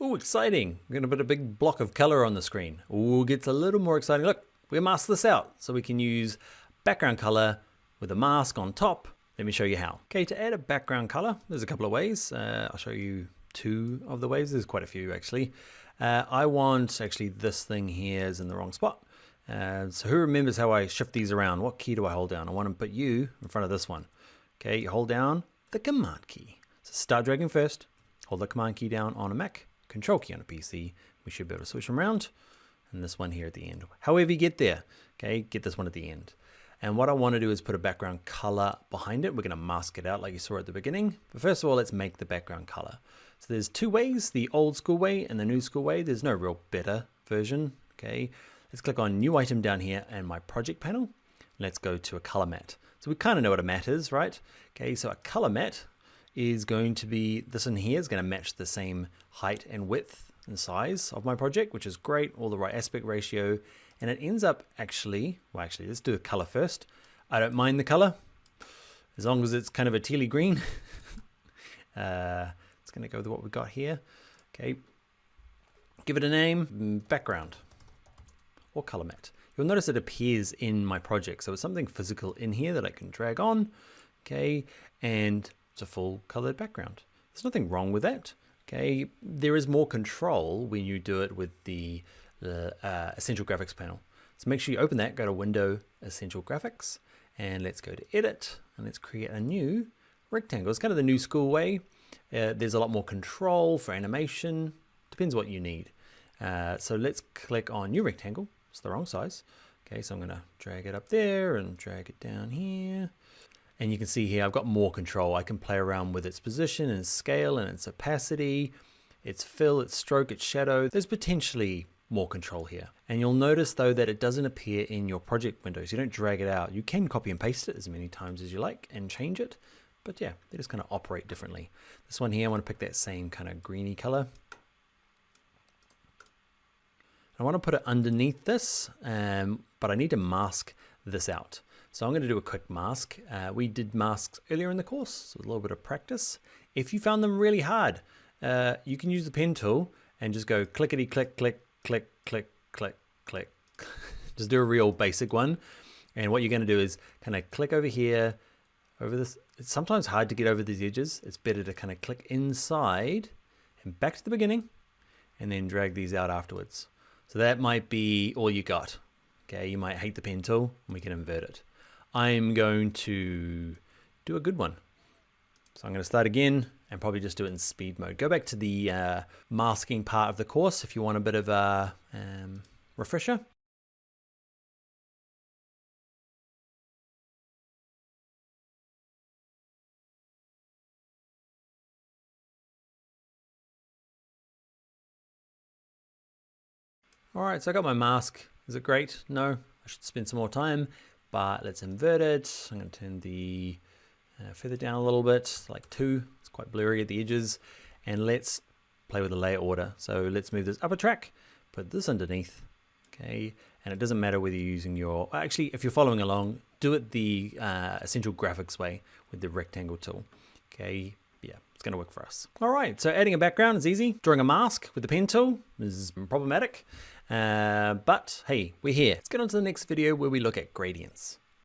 Ooh, exciting. We're going to put a big block of color on the screen. Ooh, gets a little more exciting. Look, we mask this out so we can use background color with a mask on top. Let me show you how. Okay, to add a background color, there's a couple of ways. I'll show you two of the ways. There's quite a few actually. I want actually this thing here is in the wrong spot. So who remembers how I shift these around? What key do I hold down? I want to put you in front of this one. Okay, you hold down the command key. So start dragging first, hold the command key down on a Mac, control key on a PC. We should be able to switch them around. And this one here at the end. However you get there, okay, get this one at the end. And what I want to do is put a background color behind it. We're going to mask it out like you saw at the beginning. But first of all, let's make the background color. So there's two ways, the old school way and the new school way. There's no real better version. Okay, let's click on new item down here and my project panel. Let's go to a color mat. So we kind of know what a mat is, right? Okay, so a color mat is going to be, this in here is going to match the same height and width and size of my project, which is great, all the right aspect ratio. And it ends up actually, well, actually, let's do the color first. I don't mind the color, as long as it's kind of a tealy green. It's going to go with what we got here. Okay, give it a name, background or color mat. You'll notice it appears in my project. So it's something physical in here that I can drag on. Okay, and it's a full colored background. There's nothing wrong with that. Okay, there is more control when you do it with the Essential Graphics panel. So make sure you open that, go to Window, Essential Graphics, and let's go to Edit, and let's create a new rectangle. It's kind of the new school way. There's a lot more control for animation. Depends what you need. So let's click on New Rectangle. It's the wrong size. Okay, so I'm going to drag it up there and drag it down here. And you can see here, I've got more control. I can play around with its position and scale and its opacity, its fill, its stroke, its shadow. There's potentially more control here. And you'll notice though that it doesn't appear in your project windows. You don't drag it out. You can copy and paste it as many times as you like and change it. But yeah, they just kind of operate differently. This one here, I want to pick that same kind of greeny color. I want to put it underneath this, but I need to mask this out. So I'm going to do a quick mask. We did masks earlier in the course, so a little bit of practice. If you found them really hard, you can use the pen tool and just go clickety click, click, click, click, click, click. Just do a real basic one. And what you're going to do is kind of click over here, over this. It's sometimes hard to get over these edges. It's better to kind of click inside and back to the beginning and then drag these out afterwards. So that might be all you got. Okay, you might hate the pen tool and we can invert it. I'm going to do a good one. So I'm going to start again and probably just do it in speed mode. Go back to the masking part of the course if you want a bit of a refresher. All right, so I got my mask. Is it great? No, I should spend some more time, but let's invert it. I'm going to turn the feather down a little bit, like 2. It's quite blurry at the edges. And let's play with the layer order. So let's move this up a track, put this underneath. Okay, and it doesn't matter whether you're using your, actually, if you're following along, do it the Essential Graphics way with the rectangle tool. Okay, yeah, it's going to work for us. All right, so adding a background is easy. Drawing a mask with the pen tool is problematic. But hey, we're here. Let's get on to the next video where we look at gradients.